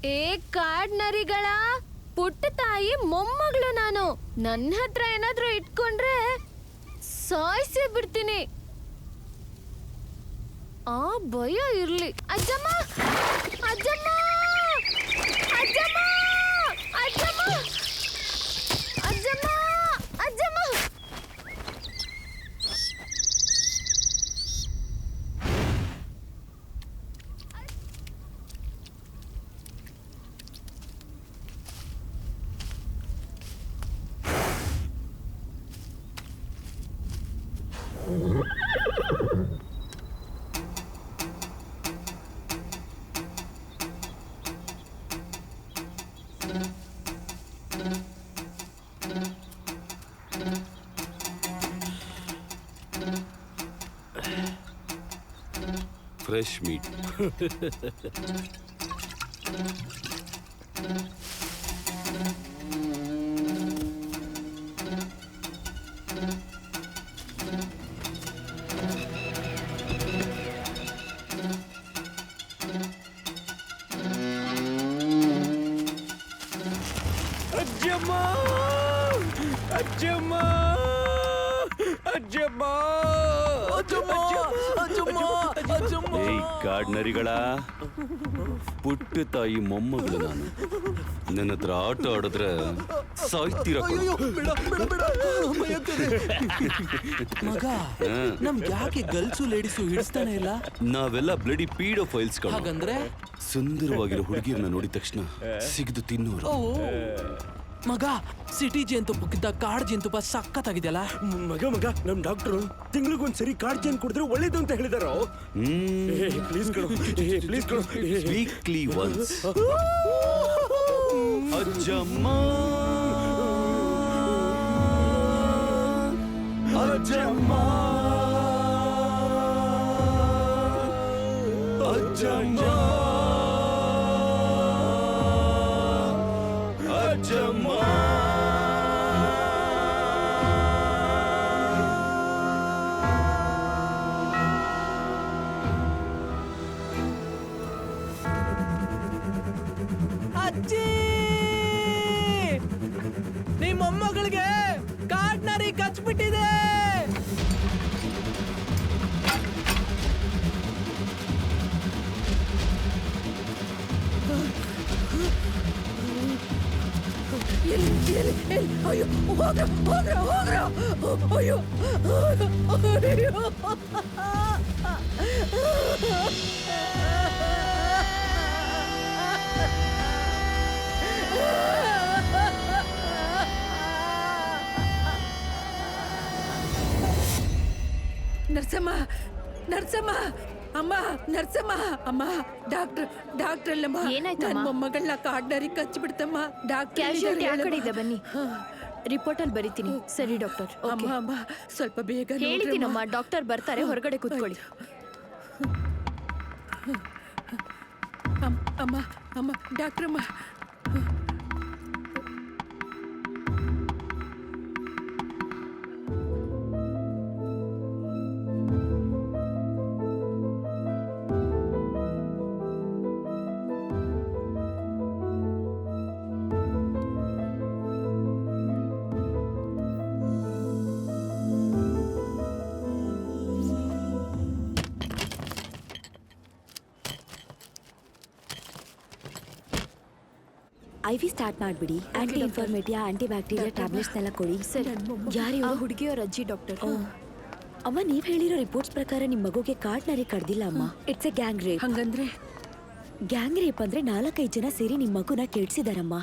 ಏ ಕಾಡ್ ನರಿಗಳ ಪುಟ್ಟ ತಾಯಿ ಮೊಮ್ಮಗಳು ನಾನು. ನನ್ನ ಹತ್ರ ಏನಾದ್ರೂ ಇಟ್ಕೊಂಡ್ರೆ ಸಾಯಿಸಿ ಬಿಡ್ತೀನಿ. ಆ ಭಯ ಇರ್ಲಿ. ಅಜ್ಜಮ್ಮ ಅಜ್ಜಮ್ಮ ಅಜ್ಜಮ್ಮ ಅಜ್ಜಮ್ಮ ಅಜ್ಜಮ್ಮ ಅಜ್ಜಮ್ಮ. Fresh meat. ಅಜ್ಜಮ್ಮ ಅಜ್ಜಮ್ಮ ಅಜ್ಜಮ್ಮ ಏಯ್ ಕಾಡ್ ನರಿಗಳ ಪುಟ್ಟ ತಾಯಿ ಮೊಮ್ಮಗಳು ನಾನು. ನನ್ನ ಹತ್ರ ಆಟ ಆಡಿದ್ರೆ ಸಾಯ್ತೀರ. ಮಗ ನಮ್ಗೆ ಯಾಕೆ ಗರ್ಲ್ಸು ಲೇಡೀಸು ಹಿಡಿಸ್ತಾನೆ ಇಲ್ಲ? ನಾವೆಲ್ಲ ಬ್ಲಡಿ ಪೀಡೋ ಫೈಲ್ಸ್ ಹಾಗಂದ್ರೆ ಸುಂದರವಾಗಿರೋ ಹುಡುಗಿಯರನ್ನ ನೋಡಿದ ತಕ್ಷಣ ಸಿಗದು ತಿನ್ನೋರು. ಮಗ ಸಿಟಿ ಜೇನುತುಪ್ಪಕ್ಕಿಂತ ಕಾಡ್ ಜೇನುತುಪ್ಪ ಸಖತ್ತಾಗಿದೆಯಲ್ಲ. ಮಗ ನಮ್ ಡಾಕ್ಟ್ರು ತಿಂಗಳಿಗೊಂದ್ಸರಿ ಕಾಡ್ ಜೇನ್ ಕುಡಿದ್ರೆ ಒಳ್ಳೇದು ಅಂತ ಹೇಳಿದಾರೋ. ಪ್ಲೀಸ್ ಕಣೋ ಪ್ಲೀಸ್ ಕಣೋ. Weekly once. ಅಜ್ಜಮ್ಮ ಅಜ್ಜಮ್ಮ ಅಜ್ಜಮ್ಮ ಅಜ್ಜಮ್ಮ. ಅಜ್ಜಿ ನಿಮ್ ಮೊಮ್ಮಗಳಿಗೆ ಕಾಡ್ ನರಿ ಕಚ್ಬಿಟ್ಟಿದೆ. ಅಯ್ಯೋ ಹೋಗ್ರ ಹೋಗ್ರ ಹೋಗ್ರ. ಅಯ್ಯೋ ಅಯ್ಯೋ ನರ್ಸಮ್ಮ ನರ್ಸಮ್ಮ ಅಮ್ಮ ನರ್ಸಮ್ಮ ಅಮ್ಮ ಡಾಕ್ಟರ್ ಅಲ್ಲಮ್ಮ. ಏನಾಯ್ತಮ್ಮ? ನನ್ನ ಮೊಮ್ಮಗಳನ್ನ ಕಾಡ್ನರಿ ಕಚ್ಚಿಬಿಡ್ತಮ್ಮ. ಕ್ಯಾಶುಯಾಲಿಟಿ ಆ ಕಡೆ ಇದೆ, ಬನ್ನಿ. ರಿಪೋರ್ಟ್ ಅಲ್ಲಿ ಬರೀತೀನಿ. ಸರಿ ಡಾಕ್ಟರ್. ಅಮ್ಮ ಅಮ್ಮ ಸ್ವಲ್ಪ ಬೇಗ ಹೇಳಿದ್ದೀನಮ್ಮ, ಡಾಕ್ಟರ್ ಬರ್ತಾರೆ, ಹೊರಗಡೆ ಕೂತ್ಕೊಳ್ಳಿ. ಅಮ್ಮ ಅಮ್ಮ ಡಾಕ್ಟ್ರಮ್ಮ. IV ಸ್ಟಾರ್ಟ್ ಮಾಡ್ಬಿಡಿ. ಆಂಟಿ ಇನ್ಫಾರ್ಮೇಟಿಯಾ ಆಂಟಿ ಬ್ಯಾಕ್ಟೀರಿಯಾ ಟ್ಯಾಬ್ಲೆಟ್ಸ್ನೆಲ್ಲ ಕೊಡಿ. ಸರಿ. ಯಾರು ಆ ಹುಡುಗಿಯವ್ರ ಅಜ್ಜಿ ಡಾಕ್ಟರ್. ಅಮ್ಮ ನೀವ್ ಹೇಳಿರೋ ರಿಪೋರ್ಟ್ಸ್ ಪ್ರಕಾರ ನಿಮ್ ಮಗುಗೆ ಕಾಡ್ ನರಿ ಕಡ್ದಿಲ್ಲ ಅಮ್ಮ. It's A gang rape. ಹಂಗಂದ್ರೆ ಗ್ಯಾಂಗ್ ರೇಪ್ ಅಂದ್ರೆ 4-5 ಜನ ಸೇರಿ ನಿಮ್ ಮಗುನ ಕೆಡ್ಸಿದಾರಮ್ಮ.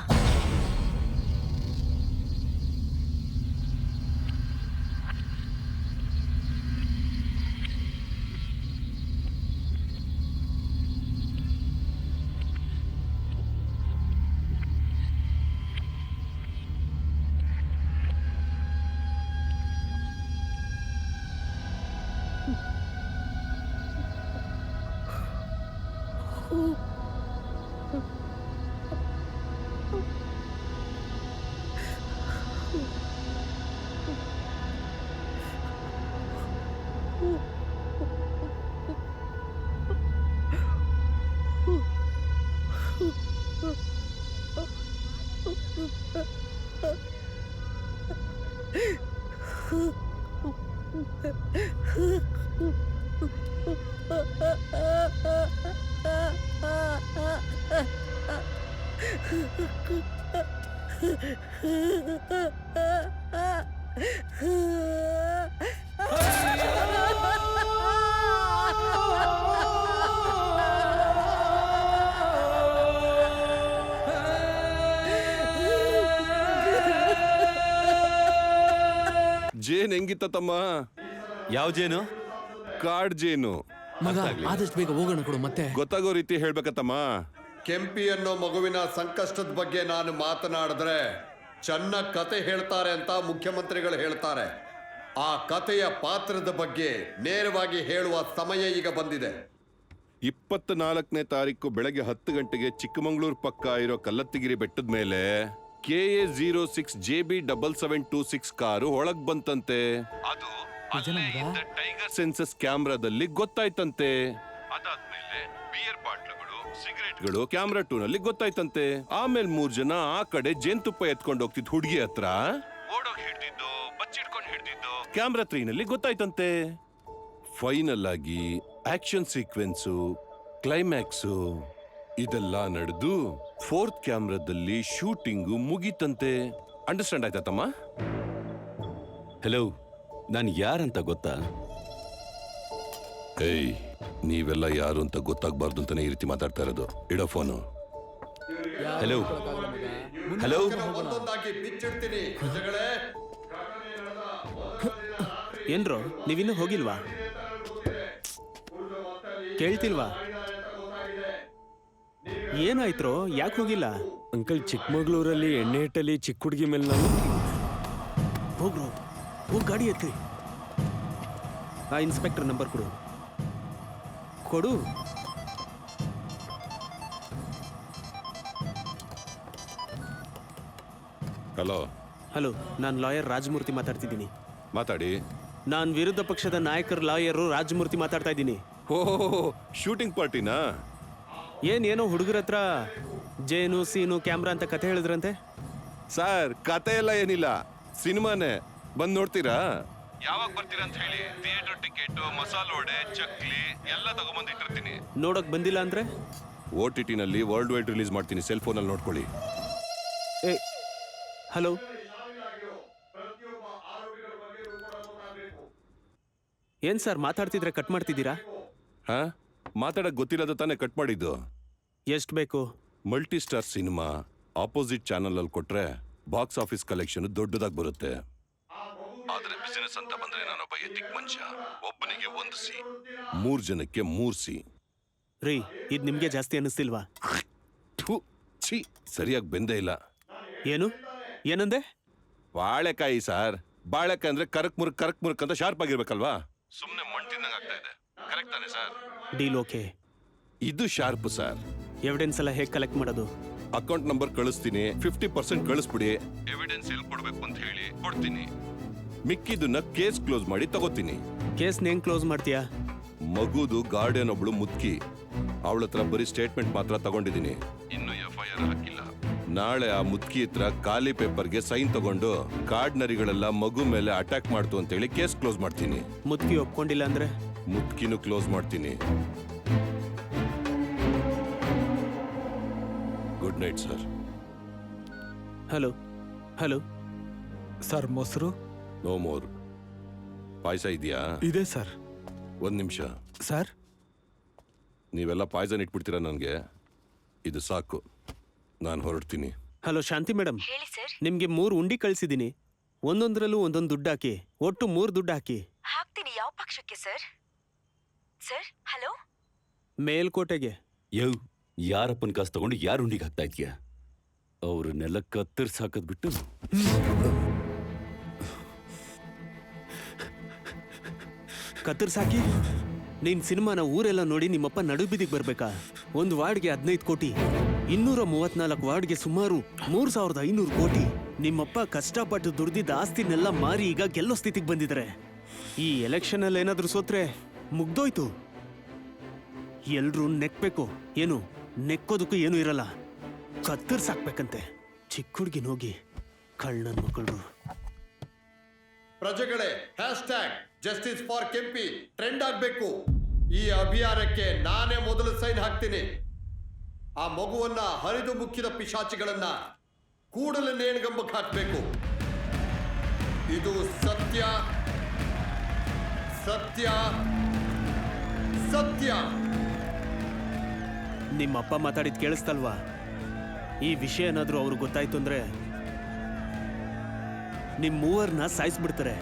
ಜೇನ್ ಹೆಂಗಿತ್ತ ತಮ್ಮ? ಯಾವ ಜೇನು? ಕಾಡ್ ಜೇನು. ಮಗ ಆದಷ್ಟು ಬೇಗ ಹೋಗೋಣ ಕೊಡು ಮತ್ತೆ. ಗೊತ್ತಾಗೋ ರೀತಿ ಹೇಳ್ಬೇಕತ್ತಮ್ಮ. ಕೆಂಪಿ ಅನ್ನೋ ಮಗುವಿನ ಸಂಕಷ್ಟದ ಬಗ್ಗೆ ನಾನು ಮಾತನಾಡಿದ್ರೆ ಚೆನ್ನಾಗಿ ಕತೆ ಹೇಳ್ತಾರೆ ಅಂತ ಮುಖ್ಯಮಂತ್ರಿಗಳು ಹೇಳ್ತಾರೆ. ಆ ಕತೆಯ ಪಾತ್ರದ ಬಗ್ಗೆ ನೇರವಾಗಿ ಹೇಳುವ ಸಮಯ ಈಗ ಬಂದಿದೆ. 24ನೇ ತಾರೀಕು ಬೆಳಗ್ಗೆ 10 ಗಂಟೆಗೆ ಚಿಕ್ಕಮಂಗ್ಳೂರ್ ಪಕ್ಕ ಇರೋ ಕಲ್ಲತ್ತಿಗಿರಿ ಬೆಟ್ಟದ ಮೇಲೆ KA06 JB7726 ಕಾರು ಒಳಗ್ ಬಂತಂತೆ. ಅದು ಟೈಗರ್ ಸೆನ್ಸಸ್ ಕ್ಯಾಮ್ರಾದಲ್ಲಿ ಗೊತ್ತಾಯ್ತಂತೆ. ಅದಾದ್ಮೇಲೆ ಬಿಯರ್ ಬಾಟ್ಲುಗಳು, ಸಿಗರೇಟ್ಗಳು ಕ್ಯಾಮ್ರಾ 2 ನಲ್ಲಿ ಗೊತ್ತಾಯ್ತಂತೆ. ಆಮೇಲೆ 3 ಜನ ಆ ಕಡೆ ಜೇನ್ತುಪ್ಪ ಎತ್ಕೊಂಡು ಹೋಗ್ತಿದ್ ಹುಡುಗಿ ಹತ್ರ ಓಡೋಗಿ ಹಿಡ್ದಿದ್ದು, ಬಚ್ಚಿಡ್ಕೊಂಡು ಹಿಡ್ದಿದ್ದು ಕ್ಯಾಮ್ರಾ 3 ನಲ್ಲಿ ಗೊತ್ತಾಯ್ತಂತೆ. ಫೈನಲ್ ಆಗಿ ಆಕ್ಷನ್ ಸೀಕ್ವೆನ್ಸು, ಕ್ಲೈಮ್ಯಾಕ್ಸು ಇದೆಲ್ಲ ನಡೆದು 4th ಕ್ಯಾಮ್ರಾದಲ್ಲಿ ಶೂಟಿಂಗು ಮುಗೀತಂತೆ. ಅಂಡರ್ಸ್ಟ್ಯಾಂಡ್ ಆಯ್ತಾ ತಮ್ಮ? ಹಲೋ, ನಾನು ಯಾರಂತ ಗೊತ್ತಾ? ಏಯ್, ನೀವೆಲ್ಲ ಯಾರು ಅಂತ ಗೊತ್ತಾಗ್ಬಾರ್ದು ಅಂತಾನೆ ಈ ರೀತಿ ಮಾತಾಡ್ತಾ ಇರೋದು. ಇಡೋ ಫೋನು. ಹಲೋ ಹಲೋ, ಒಂದೊಂದಾಗಿ ಬಿಚ್ಚಿಡ್ತೀನಿ. ಪ್ರಜೆಗಳೇ, ಏನ್ರೋ ನೀವಿನ್ನೂ ಹೋಗಿಲ್ವಾ? ಕೇಳ್ತಿಲ್ವಾ? ಏನಾಯ್ತ್ರೋ, ಯಾಕೆ ಹೋಗಿಲ್ಲ? ಅಂಕಲ್, ಚಿಕ್ಕಮಗಳೂರಲ್ಲಿ ಎಣ್ಣೆ ಹಿಟ್ಟಲ್ಲಿ ಚಿಕ್ಕ ಹುಡುಗಿ ಮೇಲೆ ನಾನು ಹೋಗ್ರು, ಹೋಗಿ ಗಾಡಿ ಎತ್ತಿ. ಆ ಇನ್ಸ್ಪೆಕ್ಟರ್ ನಂಬರ್ ಕೊಡು. ಕೊಡು. ಹಲೋ ಹಲೋ, ನಾನು ಲಾಯರ್ ರಾಜಮೂರ್ತಿ ಮಾತಾಡ್ತಿದ್ದೀನಿ. ಮಾತಾಡಿ. ನಾನು ವಿರುದ್ಧ ಪಕ್ಷದ ನಾಯಕರ ಲಾಯರು ರಾಜಮೂರ್ತಿ ಮಾತಾಡ್ತಾ ಇದ್ದೀನಿ. ಓ, ಶೂಟಿಂಗ್ ಪಾರ್ಟಿನಾ? ಏನೋ ಹುಡುಗರ ಹತ್ರ ಜೇನು ಸೀನು ಕ್ಯಾಮ್ರಾ ಅಂತ ಕತೆ ಹೇಳಿದ್ರಂತೆ. ಸರ್, ಕತೆ ಎಲ್ಲ ಏನಿಲ್ಲ, ಸಿನಿಮಾನೇ. ಬಂದ್ ನೋಡ್ತೀರಾ? ಯಾವಾಗ ಬರ್ತೀರಾ ಅಂತ ಹೇಳಿ ಥಿಯೇಟರ್ ಟಿಕೆಟ್, ಮಸಾಲ ವಡೆ, ಚಕ್ಲಿ ಎಲ್ಲ ತಗೊಂಬಂದಿಟ್ಟಿರ್ತೀನಿ. ನೋಡಕ್ ಬಂದಿಲ್ಲ ಅಂದ್ರೆ OTT ನಲ್ಲಿ ವರ್ಲ್ಡ್ ವೈಡ್ ರಿಲೀಸ್ ಮಾಡ್ತೀನಿ. ಸೆಲ್ ಫೋನಲ್ಲಿ ನೋಡ್ಕೊಳ್ಳಿ. ಏ ಹಲೋ, ಏನ್ ಸರ್ ಮಾತಾಡ್ತಿದ್ರೆ ಕಟ್ ಮಾಡ್ತಿದ್ದೀರಾ? ಹಾ, ಮಾತಾಡಕ್ ಗೊತ್ತಿರೋದು ತಾನೇ ಕಟ್ ಮಾಡಿದ್ದು. ಎಷ್ಟು ಬೇಕು? Multi star cinema opposite channel ಅಲ್ಲಿ ಕೊಟ್ರೆ ಬಾಕ್ಸ್ ಆಫೀಸ್ ಕಲೆಕ್ಷನ್ ದೊಡ್ಡದಾಗಿ ಬರುತ್ತೆ. ಆದ್ರೆ ಬಿಸಿನೆಸ್ ಅಂತ ಬಂದ್ರೆ ನಾನೊಬ್ಬ ಎತ್ತಿಕ್ ಮನುಷ್ಯ. ಒಬ್ಬನಿಗೆ 1 ಸಿ, 3 ಜನಕ್ಕೆ 3 ಸಿ. ರೀ, ಇದು ನಿಮ್ಗೆ ಜಾಸ್ತಿ ಅನ್ನಿಸ್ತಿಲ್ವಾ? ಛೀ, ಸರಿಯಾಗಿ ಬೆಂದೇ ಇಲ್ಲ. ಏನು ಏನಂದೆ? ಬಾಳೆಕಾಯಿ ಸರ್. ಬಾಳೆಕಾಯಿ ಅಂದ್ರೆ ಕರಕ್ ಮುರುಕ್ ಅಂತ ಶಾರ್ಪ್ ಆಗಿರ್ಬೇಕಲ್ವಾ? ಸುಮ್ನೆ ಮಣ್ಣು ತಿನ್ನಂಗ್ ಆಗ್ತಾ ಇದೆ. ಕರೆಕ್ಟ್ ತಾನೆ ಸರ್? Deal okay. ಇದು ಶಾರ್ಪ್ ಸರ್. ಎವಿಡೆನ್ಸ್ ಎಲ್ಲ ಹೇಗೆ ಕಲೆಕ್ಟ್ ಮಾಡೋದು? ಅಕೌಂಟ್ ನಂಬರ್ ಕಳಿಸ್ತೀನಿ, 50% ಕಳಿಸ್ಬಿಡಿ. ಎವಿಡೆನ್ಸ್ ಎಲ್ಲಿ ಕೊಡ್ಬೇಕು ಅಂತ ಹೇಳಿ ಕೊಡ್ತೀನಿ. ಮಿಕ್ಕಿದನ್ನ ಕೇಸ್ ಕ್ಲೋಸ್ ಮಾಡಿ ತಗೋತೀನಿ. ಕೇಸ್ನ ಹೆಂಗ್ ಕ್ಲೋಸ್ ಮಾಡ್ತೀಯಾ? ಮಗುದು ಗಾರ್ಡಿಯನ್ ಒಬ್ಳು ಮುದ್ಕಿ, ಅವಳ ಹತ್ರ ಬರೀ ಸ್ಟೇಟ್ಮೆಂಟ್ ಮಾತ್ರ ತಗೊಂಡಿದ್ದೀನಿ. ಇನ್ನು FIR ಹಾಕಿಲ್ಲ. ನಾಳೆ ಆ ಮುದ್ಕಿ ಹತ್ರ ಖಾಲಿ ಪೇಪರ್ಗೆ ಸೈನ್ ತಗೊಂಡು ಕಾಡ್ ನರಿಗಳೆಲ್ಲ ಮಗು ಮೇಲೆ ಅಟ್ಯಾಕ್ ಮಾಡ್ತು ಅಂತ ಹೇಳಿ ಕೇಸ್ ಕ್ಲೋಸ್ ಮಾಡ್ತೀನಿ. ಮುದ್ಕಿ ಒಪ್ಕೊಂಡಿಲ್ಲ ಅಂದ್ರೆ? ಮುದ್ಕಿನೂ ಕ್ಲೋಸ್ ಮಾಡ್ತೀನಿ. Good night sir. Hello hello sir, ಮೊಸರು? No more. ಪಾಯಸ ಇದೆಯಾ? ಇದೆ ಸರ್. 1 ನಿಮಿಷ ಸರ್. ನೀವೆಲ್ಲ ಪಾಯ್ಸನ್ ಇಟ್ಬಿಡ್ತೀರಾ ನನಗೆ? ಇದು ಸಾಕು, ನಾನು ಹೊರಡ್ತೀನಿ. ಹಲೋ ಶಾಂತಿ ಮೇಡಮ್, ಹೇಳಿ ಸರ್. ನಿಮ್ಗೆ 3 ಉಂಡಿ ಕಳಿಸಿದ್ದೀನಿ. ಒಂದೊಂದರಲ್ಲೂ ಒಂದೊಂದು ದುಡ್ಡು ಹಾಕಿ, ಒಟ್ಟು 3 ದುಡ್ಡು ಹಾಕಿ. ಹಾಕ್ತೀನಿ. ಯಾವ ಪಕ್ಷಕ್ಕೆ ಸರ್? Sir, hello. ಮೇಲ್ಕೋಟೆಗೆ. ಯವ್, ಯಾರಪ್ಪನ ಕಾಸು ತಗೊಂಡು ಯಾರು ಉಂಡಿಗೆ ಹಾಕ್ತಾ ಇದೆಯಾ? ಅವ್ರನ್ನೆಲ್ಲ ಕತ್ತರಿಸಿ ಹಾಕದ್ಬಿಟ್ಟು ಕತ್ತರ್ಸಾಕಿ. ನಿನ್ ಸಿನಿಮಾನ ಊರೆಲ್ಲ ನೋಡಿ ನಿಮ್ಮಪ್ಪ ನಡು ಬೀದಿಗೆ ಬರ್ಬೇಕಾ? 1 ವಾರ್ಡ್ಗೆ 15 ಕೋಟಿ, 234 ವಾರ್ಡ್ಗೆ ಸುಮಾರು 3500 ಕೋಟಿ. ನಿಮ್ಮಪ್ಪ ಕಷ್ಟಪಟ್ಟು ದುಡ್ದಿದ್ದ ಆಸ್ತಿನೆಲ್ಲ ಮಾರಿ ಈಗ ಗೆಲ್ಲೋ ಸ್ಥಿತಿಗೆ ಬಂದಿದ್ದಾರೆ. ಈ ಎಲೆಕ್ಷನ್ ಅಲ್ಲಿ ಏನಾದ್ರೂ ಸೋತ್ರೆ ಮುಗ್ದೋಯ್ತು. ಎಲ್ರೂ ನೆಕ್ಬೇಕು. ಏನು ನೆಕ್ಕೋದಕ್ಕೂ ಏನೂ ಇರಲ್ಲ. ಕತ್ತರ್ಸಾಕ್ಬೇಕಂತೆ. ಚಿಕ್ಕ ಹುಡುಗಿನ ಹೋಗಿ ಕಳ್ಳನ ಮಕ್ಕಳು. ಪ್ರಜೆಗಳೇ, hashtag justice for Kempi trend ಆಗ್ಬೇಕು. ಈ ಅಭಿಯಾನಕ್ಕೆ ನಾನೇ ಮೊದಲು ಸೈನ್ ಹಾಕ್ತೀನಿ. ಆ ಮಗುವನ್ನ ಹರಿದು ಮುಕ್ಕಿದ ಪಿಶಾಚಿಗಳನ್ನ ಕೂಡಲೇ ನೇಣಿಗಂಬಕ್ಕೆ ಹಾಕ್ಬೇಕು. ಇದು ಸತ್ಯ, ಸತ್ಯ, ಸತ್ಯ. ನಿಮ್ಮಪ್ಪ ಮಾತಾಡಿದ್ ಕೇಳಿಸ್ತಲ್ವಾ? ಈ ವಿಷಯ ಏನಾದ್ರೂ ಅವ್ರಿಗೆ ಗೊತ್ತಾಯ್ತು ಅಂದ್ರೆ ನಿಮ್ ಮೂವರ್ನ ಸಾಯಿಸ್ಬಿಡ್ತಾರೆ.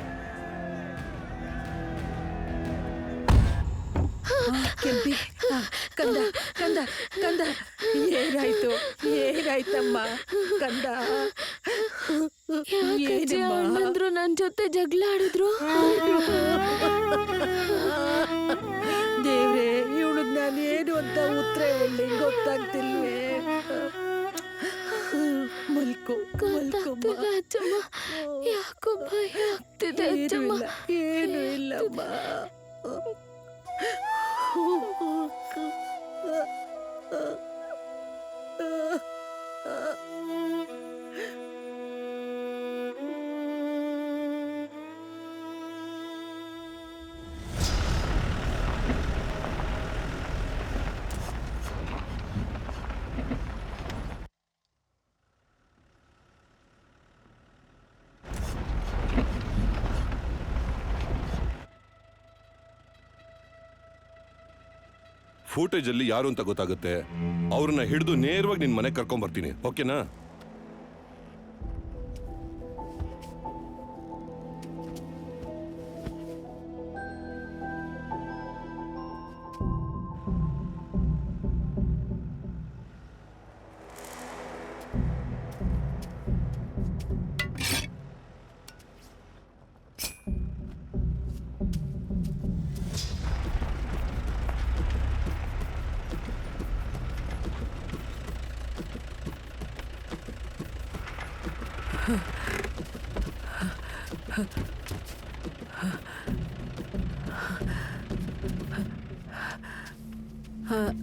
ಕೆಂಪಿ, ಕಂದ ಕಂದ ಕಂದ, ಏನಾಯ್ತು? ಏನಾಯ್ತಮ್ಮ ಕಂದ? ಅಣ್ಣಂದ್ರು ನನ್ ಜೊತೆ ಜಗಳ ಆಡಿದ್ರು. ದೇವ್ರೆ, ಇವಳಿಗೆ ನಾನು ಏನು ಅಂತ ಉತ್ತರ ಹೇಳಿ ಗೊತ್ತಾಗ್ತಿಲ್ವೇ? ಮಲ್ಕೋ ಮಲ್ಕೊಮ್ಮ. ಅಜ್ಜಮ್ಮ, ಯಾಕೋ ಭಯ ಆಗ್ತಿದೆ ಅಜ್ಜಮ್ಮ. ಏನು ಇಲ್ಲಮ್ಮ. ಫೂಟೇಜ್ ಅಲ್ಲಿ ಯಾರು ಅಂತ ಗೊತ್ತಾಗುತ್ತೆ. ಅವ್ರನ್ನ ಹಿಡಿದು ನೇರವಾಗಿ ನಿನ್ ಮನೆಗೆ ಕರ್ಕೊಂಡ್ ಬರ್ತೀನಿ, ಓಕೆನಾ?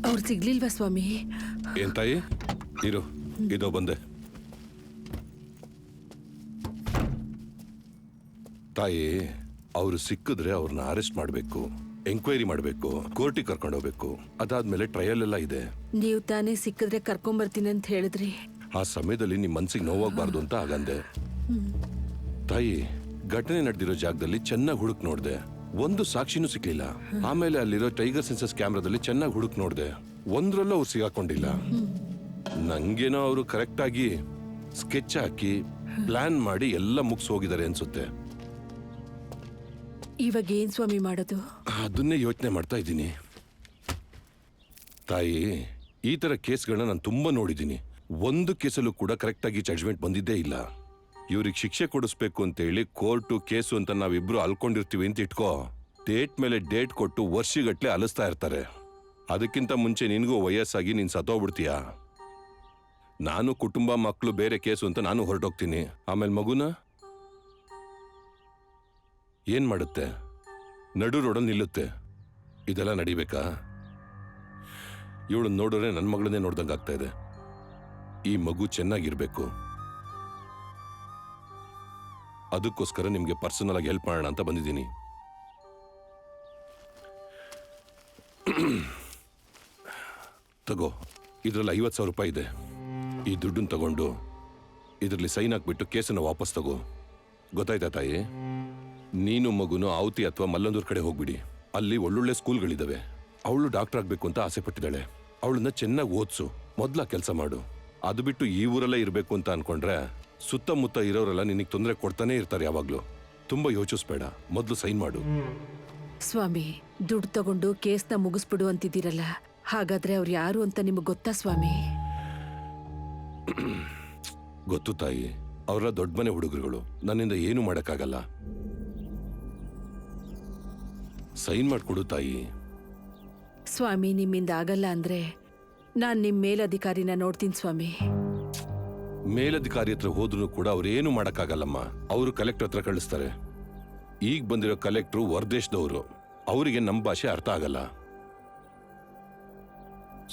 ಅವ್ರು ಸಿಗ್ಲಿಲ್ವಾ ಸ್ವಾಮಿ? ಏನ್ ತಾಯಿ, ಇರು, ಇದೋ ಬಂದೆ. ತಾಯಿ, ಅವ್ರು ಸಿಕ್ಕಿದ್ರೆ ಅವ್ರನ್ನ ಅರೆಸ್ಟ್ ಮಾಡ್ಬೇಕು, ಎಂಕ್ವೈರಿ ಮಾಡ್ಬೇಕು, ಕೋರ್ಟಿಗೆ ಕರ್ಕೊಂಡು ಹೋಗ್ಬೇಕು. ಅದಾದ್ಮೇಲೆ ಟ್ರಯಲ್ ಎಲ್ಲ ಇದೆ. ನೀವು ತಾನೇ ಸಿಕ್ಕಿದ್ರೆ ಕರ್ಕೊಂಬರ್ತೀನಿ ಅಂತ ಹೇಳಿದ್ರಿ. ಆ ಸಮಯದಲ್ಲಿ ನಿಮ್ ಮನ್ಸಿಗೆ ನೋವಾಗಬಾರ್ದು ಅಂತ ಆಗಂದೆ. ತಾಯಿ, ಘಟನೆ ನಡೆದಿರೋ ಜಾಗದಲ್ಲಿ ಚೆನ್ನಾಗಿ ಹುಡುಕ್ ನೋಡ್ದೆ, ಒಂದು ಸಾಕ್ಷಿನೂ ಸಿಕ್ಲಿಲ್ಲ. ಆಮೇಲೆ ಅಲ್ಲಿರೋ ಟೈಗರ್ ಸೆನ್ಸಸ್ ಕ್ಯಾಮ್ರಾದಲ್ಲಿ ಚೆನ್ನಾಗಿ ಹುಡುಕ್ ನೋಡ್ದೆ, ಒಂದ್ರಲ್ಲೂ ಅವ್ರು ಸಿಗಾಕೊಂಡಿಲ್ಲ. ನಂಗೇನೋ ಅವರು ಕರೆಕ್ಟ್ ಆಗಿ ಸ್ಕೆಚ್ ಹಾಕಿ ಪ್ಲಾನ್ ಮಾಡಿ ಎಲ್ಲ ಮುಗಿಸ್ ಹೋಗಿದ್ದಾರೆ ಅನ್ಸುತ್ತೆ. ಇವಾಗ ಏನ್ ಸ್ವಾಮಿ ಮಾಡೋದು? ಅದನ್ನೇ ಯೋಚನೆ ಮಾಡ್ತಾ ಇದ್ದೀನಿ. ತಾಯಿ, ಈ ತರ ಕೇಸ್ಗಳನ್ನ ನಾನು ತುಂಬಾ ನೋಡಿದ್ದೀನಿ. ಒಂದು ಕೇಸಲ್ಲೂ ಕೂಡ ಕರೆಕ್ಟ್ ಆಗಿ ಜಡ್ಜ್ಮೆಂಟ್ ಬಂದಿದ್ದೇ ಇಲ್ಲ. ಇವ್ರಿಗೆ ಶಿಕ್ಷೆ ಕೊಡಿಸ್ಬೇಕು ಅಂತ ಹೇಳಿ ಕೋರ್ಟು ಕೇಸು ಅಂತ ನಾವಿಬ್ರು ಅಲ್ಕೊಂಡಿರ್ತೀವಿ ಅಂತ ಇಟ್ಕೋ, ಡೇಟ್ ಮೇಲೆ ಡೇಟ್ ಕೊಟ್ಟು ವರ್ಷಗಟ್ಲೆ ಅಲಿಸ್ತಾ ಇರ್ತಾರೆ. ಅದಕ್ಕಿಂತ ಮುಂಚೆ ನಿನಗೂ ವಯಸ್ಸಾಗಿ ನೀನ್ ಸತ್ತೋಗ್ಬಿಡ್ತೀಯ. ನಾನು ಕುಟುಂಬ, ಮಕ್ಕಳು, ಬೇರೆ ಕೇಸು ಅಂತ ನಾನು ಹೊರಟೋಗ್ತೀನಿ. ಆಮೇಲೆ ಮಗುನ ಏನ್ ಮಾಡುತ್ತೆ? ನಡು ರೋಡಲ್ಲಿ ನಿಲ್ಲುತ್ತೆ. ಇದೆಲ್ಲ ನಡಿಬೇಕಾ? ಇವಳು ನೋಡಿದ್ರೆ ನನ್ನ ಮಗಳನ್ನೇ ನೋಡ್ದಂಗೆ ಆಗ್ತಾ ಇದೆ. ಈ ಮಗು ಚೆನ್ನಾಗಿರ್ಬೇಕು. ಅದಕ್ಕೋಸ್ಕರ ನಿಮ್ಗೆ ಪರ್ಸನಲ್ ಆಗಿ ಹೆಲ್ಪ್ ಮಾಡೋಣ ಅಂತ ಬಂದಿದ್ದೀನಿ. ತಗೋ, ಇದರಲ್ಲಿ 50,000 ರೂಪಾಯಿ ಇದೆ. ಈ ದುಡ್ಡನ್ನು ತಗೊಂಡು ಇದರಲ್ಲಿ ಸೈನ್ ಹಾಕ್ಬಿಟ್ಟು ಕೇಸನ್ನು ವಾಪಸ್ ತಗೋ. ಗೊತ್ತಾಯ್ತಾ ತಾಯಿ? ನೀನು ಮಗುನು ಆವತಿ ಅಥವಾ ಮಲ್ಲಂದೂರ್ ಕಡೆ ಹೋಗ್ಬಿಡಿ. ಅಲ್ಲಿ ಒಳ್ಳೊಳ್ಳೆ ಸ್ಕೂಲ್ಗಳಿದಾವೆ. ಅವಳು ಡಾಕ್ಟರ್ ಆಗ್ಬೇಕು ಅಂತ ಆಸೆ ಪಟ್ಟಿದ್ದಾಳೆ. ಅವಳನ್ನ ಚೆನ್ನಾಗಿ ಓದಿಸು, ಮೊದ್ಲ ಕೆಲಸ ಮಾಡು. ಅದು ಬಿಟ್ಟು ಈ ಊರಲ್ಲೇ ಇರಬೇಕು ಅಂತ ಅನ್ಕೊಂಡ್ರೆ ಸುತ್ತಮುತ್ತ ಇರೋರೆಲ್ಲ ನಿನಗೆ ತೊಂದರೆ ಕೊಡ್ತಾನೆ ಇರ್ತಾರೆ ಯಾವಾಗ್ಲೂ. ತುಂಬಾ ಯೋಚಿಸ್ಬೇಡ, ಮೊದ್ಲು ಸೈನ್ ಮಾಡು. ಸ್ವಾಮಿ, ದುಡ್ಡು ತಗೊಂಡು ಕೇಸ್ನ ಮುಗಿಸ್ಬಿಡು ಅಂತಿದ್ದೀರಲ್ಲ, ಹಾಗಾದ್ರೆ ಅವ್ರು ಯಾರು ಅಂತ ನಿಮಗೆ ಗೊತ್ತಾ ಸ್ವಾಮಿ? ಗೊತ್ತು ತಾಯಿ, ಅವರ ದೊಡ್ಡ ಮನೆ ಹುಡುಗರುಗಳು. ನನ್ನಿಂದ ಏನು ಮಾಡಕ್ಕಾಗಲ್ಲ. ಸೈನ್ ಮಾಡ್ಕೊಡು ತಾಯಿ. ಸ್ವಾಮಿ, ನಿಮ್ಮಿಂದ ಆಗಲ್ಲ ಅಂದ್ರೆ ನಾನ್ ನಿಮ್ ಮೇಲಧಿಕಾರಿನ ನೋಡ್ತೀನಿ ಸ್ವಾಮಿ. ಮೇಲಧಿಕಾರಿ ಹತ್ರ ಹೋದ್ರು ಕೂಡ ಅವ್ರೇನು ಮಾಡಕ್ಕಾಗಲ್ಲಮ್ಮ. ಅವರು ಕಲೆಕ್ಟರ್ ಹತ್ರ ಕಳಿಸ್ತಾರೆ. ಈಗ ಬಂದಿರೋ ಕಲೆಕ್ಟ್ರು ಹೊರದೇಶದವರು. ಅವರಿಗೆ ನಮ್ಮ ಭಾಷೆ ಅರ್ಥ ಆಗಲ್ಲ.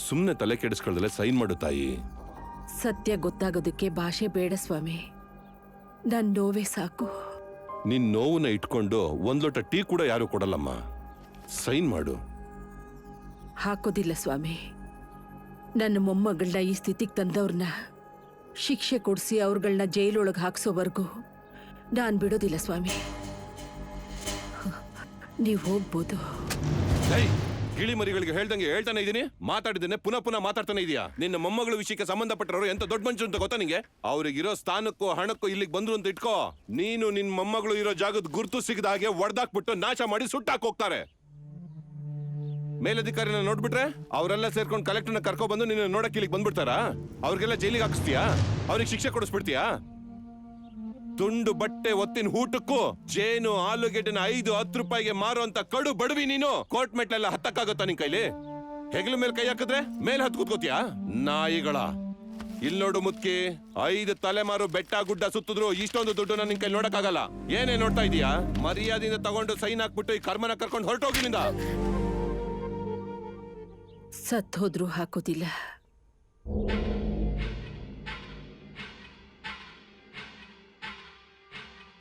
ಸುಮ್ಮನೆ ತಲೆ ಕೆಡಿಸ್ಕೊಳ್ದಲೆ ಸೈನ್ ಮಾಡು ತಾಯಿ. ಸತ್ಯ ಗೊತ್ತಾಗೋದಕ್ಕೆ ಭಾಷೆ ಬೇಡ ಸ್ವಾಮಿ. ನನ್ ನೋವೇ ಸಾಕು. ನಿನ್ ನೋವನ್ನ ಇಟ್ಕೊಂಡು ಒಂದ್ ಲೋಟ ಟೀ ಕೂಡ ಯಾರು ಕೊಡಲ್ಲಮ್ಮ. ಸೈನ್ ಮಾಡು. ಹಾಕೋದಿಲ್ಲ ಸ್ವಾಮಿ. ನನ್ನ ಮೊಮ್ಮಗಳನ್ನ ಈ ಸ್ಥಿತಿಗೆ ತಂದವ್ರನ್ನ ಶಿಕ್ಷೆ ಕೊಡಿಸಿ ಅವ್ರಗಳನ್ನ ಜೈಲೊಳಗೆ ಹಾಕ್ಸೋವರೆಗೂ ನಾನು ಬಿಡೋದಿಲ್ಲ ಸ್ವಾಮಿ. ನೀವು ಹೋಗ್ಬೋದು. ಗಿಳಿ ಮರಿಗಳಿಗೆ ಹೇಳ್ದಂಗೆ ಹೇಳ್ತಾನೆ ಇದೀನಿ, ಮಾತಾಡಿದ್ದೇನೆ, ಪುನಃ ಪುನಃ ಮಾತಾಡ್ತಾನೆ ಇದೀಯಾ. ನಿನ್ನ ಮೊಮ್ಮಗಳ ವಿಷಯಕ್ಕೆ ಸಂಬಂಧಪಟ್ಟವರು ಎಂತ ದೊಡ್ಡ ಮನುಷ್ಯರು ಅಂತ ಗೊತ್ತಾ ನಿಂಗೆ? ಅವ್ರಿಗಿರೋ ಸ್ಥಾನಕ್ಕೂ ಹಣಕ್ಕೂ ಇಲ್ಲಿಗೆ ಬಂದ್ರು ಅಂತ ಇಟ್ಕೋ. ನೀನು ನಿನ್ ಮೊಮ್ಮಗಳು ಇರೋ ಜಾಗದ ಗುರುತು ಸಿಗದ ಹಾಗೆ ಒಡೆದಾಕ್ಬಿಟ್ಟು ನಾಶ ಮಾಡಿ ಸುಟ್ಟಾಕ್ ಹೋಗ್ತಾರೆ. ಮೇಲಧಿಕಾರಿನ ನೋಡ್ಬಿಟ್ರೆ ಅವರೆಲ್ಲ ಸೇರ್ಕೊಂಡು ಕಲೆಕ್ಟರ್ನ ಕರ್ಕೊ ಬಂದು ನಿನ್ನ ನೋಡಕ್ ಇಲ್ಲಿಗೆ ಬಂದ್ಬಿಡ್ತಾರಾ? ಅವ್ರಿಗೆಲ್ಲ ಜೈಲಿಗೆ ಹಾಕಿಸ್ತೀಯಾ? ಅವ್ರಿಗೆ ಶಿಕ್ಷೆ ಕೊಡಿಸ್ಬಿಡ್ತೀಯಾ? ತುಂಡು ಬಟ್ಟೆ ಒತ್ತಿನ ಊಟಕ್ಕೂ ಜೇನು ಆಲೂಗೆಡ್ಡೆನ 5-10 ರೂಪಾಯಿಗೆ ಮಾರುವಂತ ಕಡು ಬಡವಿ ನೀನು. ಕೋರ್ಟ್ ಮೆಟ್ಲೆಲ್ಲ ಹತ್ತಕ್ಕಾಗತ್ತಾ ನಿನ್ ಕೈಲಿ? ಹೆಗಲ ಮೇಲೆ ಕೈ ಹಾಕಿದ್ರೆ ಮೇಲೆ ಹತ್ ಕೂತ್ಕೋತಿಯಾ? ನಾಯಿಗಳ. ಇಲ್ ನೋಡು ಮುತ್ಕಿ, 5 ತಲೆಮಾರು ಬೆಟ್ಟ ಗುಡ್ಡ ಸುತ್ತಿದ್ರು ಇಷ್ಟೊಂದು ದುಡ್ಡು ನಿನ್ ಕೈ ನೋಡಕ್ಕಾಗಲ್ಲ. ಏನೇ ನೋಡ್ತಾ ಇದೀಯಾ? ಮರ್ಯಾದೆಯಿಂದ ತಗೊಂಡು ಸೈನ್ ಹಾಕ್ಬಿಟ್ಟು ಈ ಕರ್ಮನ ಕರ್ಕೊಂಡು ಹೊರಟೋಗಿನಿಂದ. ಸತ್ ಹೋದ್ರೂ ಹಾಕೋದಿಲ್ಲ.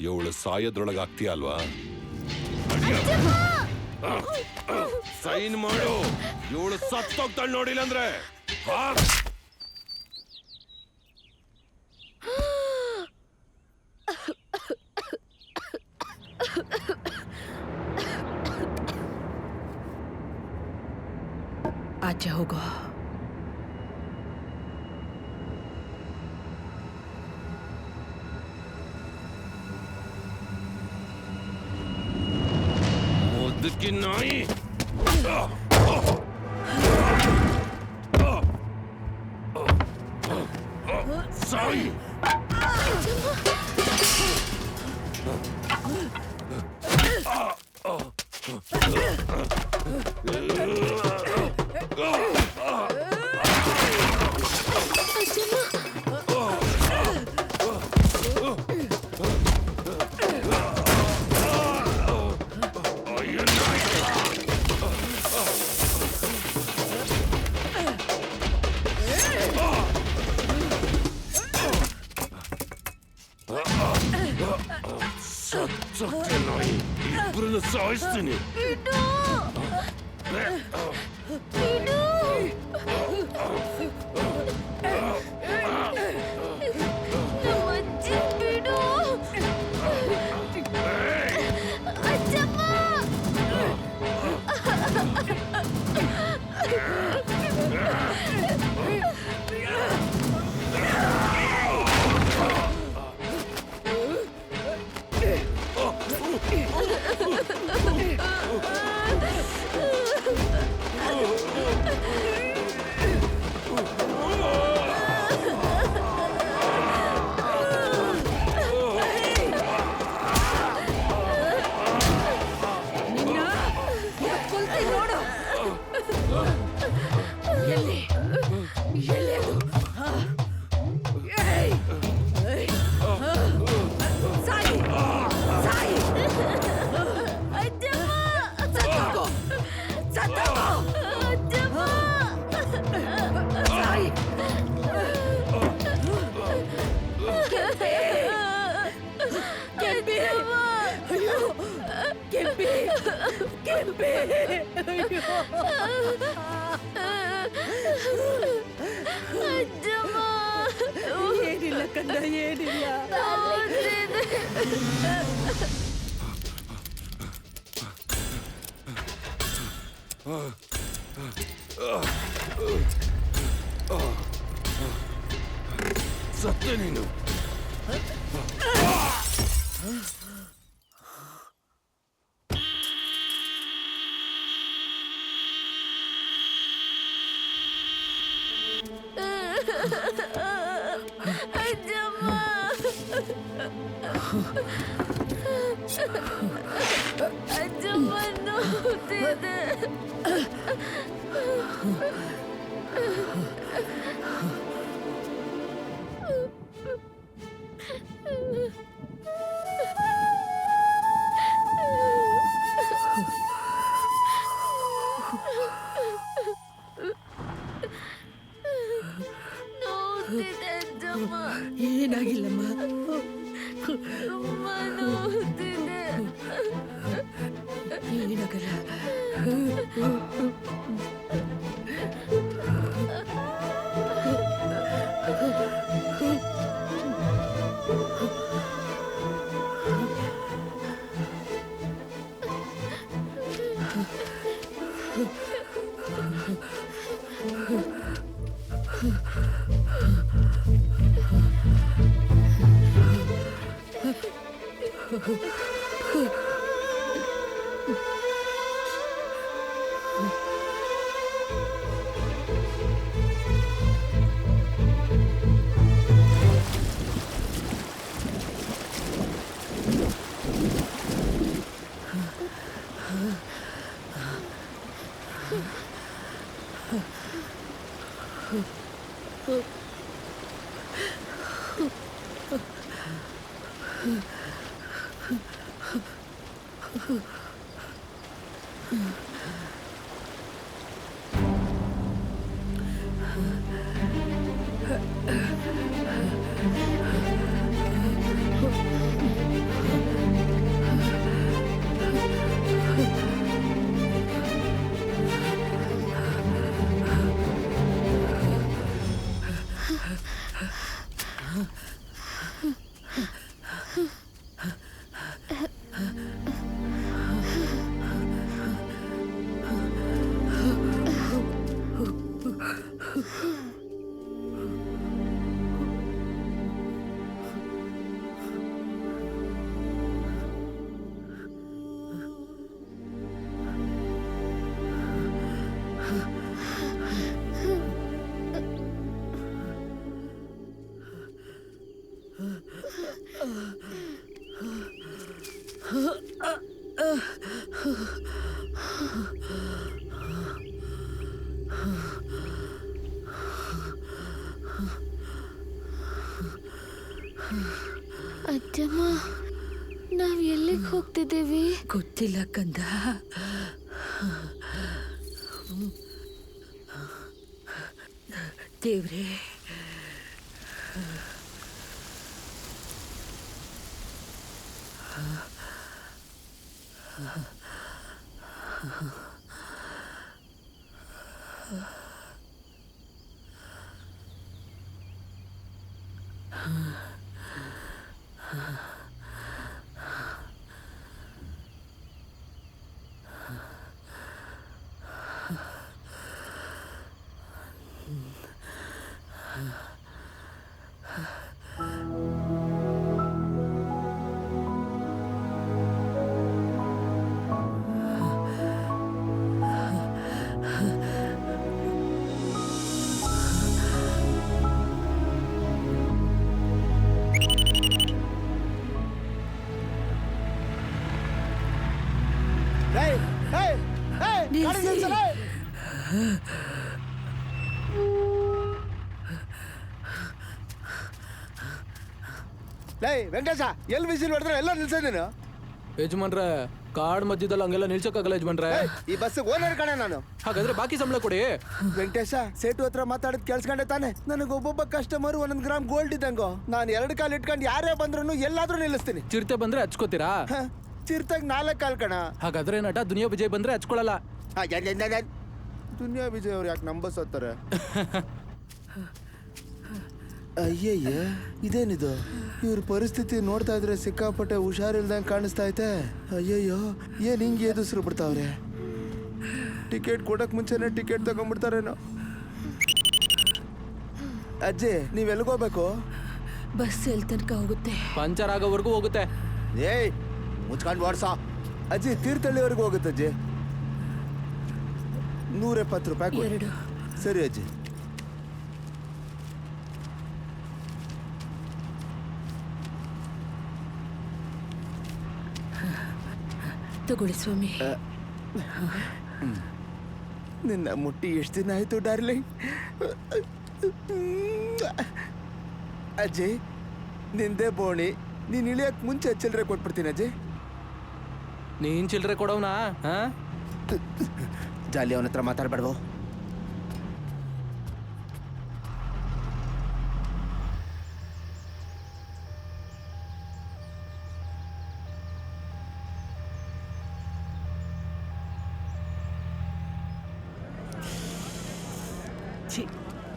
ಇವಳು ಸಾಯೋದ್ರೊಳಗೆ ಆಗ್ತೀಯ ಅಲ್ವಾ? ಸೈನ್ ಮಾಡು. ಇವಳು ಸತ್ತೋಗ್ತಾಳೆ ನೋಡಿಲ್ಲ ಅಂದ್ರೆ. ಆಚೆ ಹೋಗೋ. ಮುದುಕಿ ನಾಯಿ. ಸಾಯಿ. ಇಬ್ಬರನ್ನು ಸಾಯಿಸ್ತೀನಿ. ಏನಿಲ್ಲ ಕಂದ, ಏನಿಲ್ಲ. ಸತ್ತೆ ನೀನು. ನೋವ್ತಿದೆ ಅಜ್ಜಮ್ಮ. ಏನಾಗಿಲ್ಲಮ್ಮ. ತುಂಬಾ ನೋವ್ತಿದೆ. ಏನಾಗಲ್ಲ. ಅಜ್ಜಮ್ಮ, ನಾವ್ ಎಲ್ಲಿಗೆ ಹೋಗ್ತಿದ್ದೀವಿ? ಗೊತ್ತಿಲ್ಲ ಕಂದ. ದೇವ್ರೇ, ನಿಲ್ಸಿ. ವೆಂಕಟೇಶ, ಎಲ್ಲಿ ವಿಸಿಲ್ ಹೊಡೆದ್ರೆ ಎಲ್ಲ ನಿಲ್ಸ ನೀನು? ಯಜಮಾನ್ರೆ, ಕಾಡ್ ಮಧ್ಯದಲ್ಲಿ ಹಂಗೆಲ್ಲ ನಿಲ್ಸಕ್ಕಾಗಲ್ಲ ಯಜಮಾನ್ರೆ. ಈ ಬಸ್ ಓನರ್ ಕಣೆ ನಾನು. ಹಾಗಾದ್ರೆ ಬಾಕಿ ಸಂಬಳ ಕೊಡಿ. ವೆಂಕಟೇಶ, ಸೇಟು ಹತ್ರ ಮಾತಾಡಿದ್ ಕೇಳಿಸ್ಕೊಂಡೆ ತಾನೆ? ನನಗೆ ಒಬ್ಬೊಬ್ಬ ಕಸ್ಟಮರ್ 1 ಗ್ರಾಮ್ ಗೋಲ್ಡ್ ಇದ್ದಂಗೋ. ನಾನು 2 ಕಾಲು ಇಟ್ಕೊಂಡು ಯಾರೇ ಬಂದ್ರು ಎಲ್ಲಾದ್ರೂ ನಿಲ್ಲಿಸ್ತೀನಿ. ಚಿರತೆ ಬಂದ್ರೆ ಹಚ್ಕೋತೀರಾ? ಚಿರ್ತಾಗ 4 ಕಾಲ್ ಕಣ. ಹಾಗಾದ್ರೆ ನಟ ದುನಿಯಾ ವಿಜಯ್ ಬಂದ್ರೆ ಹಚ್ಕೊಳಲ್ಲ. ದುನಿಯಾ ವಿಜಯ್ ಅವ್ರು ಯಾಕೆ ನಂಬಸತ್ತಾರೆ? ಅಯ್ಯಯ್ಯ, ಇದೇನಿದು? ಇವ್ರ ಪರಿಸ್ಥಿತಿ ನೋಡ್ತಾ ಇದ್ರೆ ಸಿಕ್ಕಾಪಟ್ಟೆ ಹುಷಾರಿಲ್ದಂಗೆ ಕಾಣಿಸ್ತಾ ಐತೆ. ಅಯ್ಯಯ್ಯೋ, ಏನ್ ಹಿಂಗೆ ಎದುಸ್ರು ಬಿಡ್ತಾವ್ರೆ? ಟಿಕೆಟ್ ಕೊಡಕ್ ಮುಂಚೆನೆ ಟಿಕೆಟ್ ತಗೊಂಡ್ಬಿಡ್ತಾರೇನೋ. ಅಜ್ಜಿ, ನೀವ್ ಎಲ್ಗೋಗ್ಬೇಕು? ಬಸ್ ಎಲ್ಲಿ ತನಕ ಹೋಗುತ್ತೆ? ಪಂಚರ್ ಆಗೋವರೆಗೂ ಹೋಗುತ್ತೆ. ಏಯ್, ಮುಚ್ಕೊಂಡು ಓಡ್ಸ. ಅಜ್ಜಿ, ತೀರ್ಥಹಳ್ಳಿವರೆಗೂ ಹೋಗುತ್ತೆ ಅಜ್ಜಿ. 170 ರೂಪಾಯಿ ಕೊಡಿ. 2. ಸರಿ ಅಜ್ಜಿ. ತಗೊಳ್ಳಿ ಸ್ವಾಮಿ. ನಿನ್ನ ಮುಟ್ಟಿ ಎಷ್ಟು ದಿನ ಆಯ್ತು ಡಾರ್ಲಿಂಗ್? ಅಜ್ಜಿ, ನಿಂದೆ ಬೋಣಿ. ನೀನ್ ಇಳಿಯಕ್ ಮುಂಚೆ ಚಿಲ್ಲರೆ ಕೊಟ್ಬಿಡ್ತೀನಿ ಅಜ್ಜಿ. ನೀನ್ ಚಿಲ್ಲರೆ ಕೊಡೋನಾ? ಜಾಲಿ, ಅವನ ಹತ್ರ ಮಾತಾಡ್ಬೇಡ್ವೋ.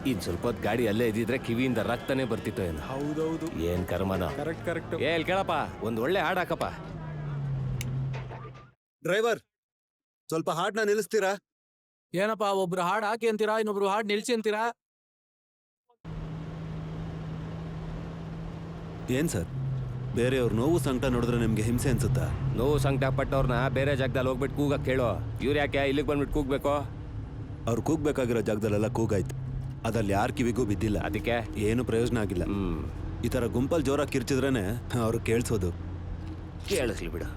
ಇನ್ ಸ್ವಲ್ಪ ಹೊತ್ತು ಗಾಡಿ ಅಲ್ಲೇ ಇದ್ದಿದ್ರೆ ಕಿವಿಯಿಂದ ರಕ್ತನೇ ಬರ್ತಿತ್ತು ಏನು. ಹೌದೌದು. ಏನ್ ಕರ್ಮನ. ಕರೆಕ್ಟ್. ಕೇಳಪ್ಪ, ಒಂದ್ ಒಳ್ಳೆ ಹಾಡ್ ಹಾಕಪ್ಪ. ಡ್ರೈವರ್, ಸ್ವಲ್ಪ ಹಾಡ್ನ ನಿಲ್ಲಿಸ್ತೀರಾ? ಏನಪ್ಪ, ಒಬ್ರು ಹಾಡ್ ಹಾಕಿ ಅಂತೀರಾ, ಇನ್ನೊಬ್ರು ಹಾಡ್ ನಿಲ್ಸಿ ಅಂತೀರಾ? ಏನ್ ಸರ್, ಬೇರೆಯವ್ರ ನೋವು ಸಂಕಟ ನೋಡಿದ್ರೆ ನಿಮ್ಗೆ ಹಿಂಸೆ ಅನ್ಸುತ್ತಾ? ನೋವು ಸಂಕಟ ಪಟ್ಟವ್ರನ್ನ ಬೇರೆ ಜಾಗದಲ್ಲಿ ಹೋಗ್ಬಿಟ್ಟು ಕೂಗಕ್ ಕೇಳೋ. ಇವ್ರು ಯಾಕೆ ಇಲ್ಲಿಗೆ ಬಂದ್ಬಿಟ್ಟು ಕೂಗ್ಬೇಕು? ಅವ್ರು ಕೂಗ್ಬೇಕಾಗಿರೋ ಜಾಗದಲ್ಲೆಲ್ಲ ಕೂಗಾಯ್ತು, ಅದ್ರಲ್ಲಿ ಯಾರ ಕಿವಿಗೂ ಬಿದ್ದಿಲ್ಲ. ಅದಕ್ಕೆ ಏನು ಪ್ರಯೋಜನ ಆಗಿಲ್ಲ. ಈ ತರ ಗುಂಪಲ್ಲಿ ಜೋರಾಗಿ ಕಿರ್ಚಿದ್ರೇನೆ ಅವ್ರು ಕೇಳಿಸೋದು. ಕೇಳಿಸ್ಲಿ ಬಿಡು.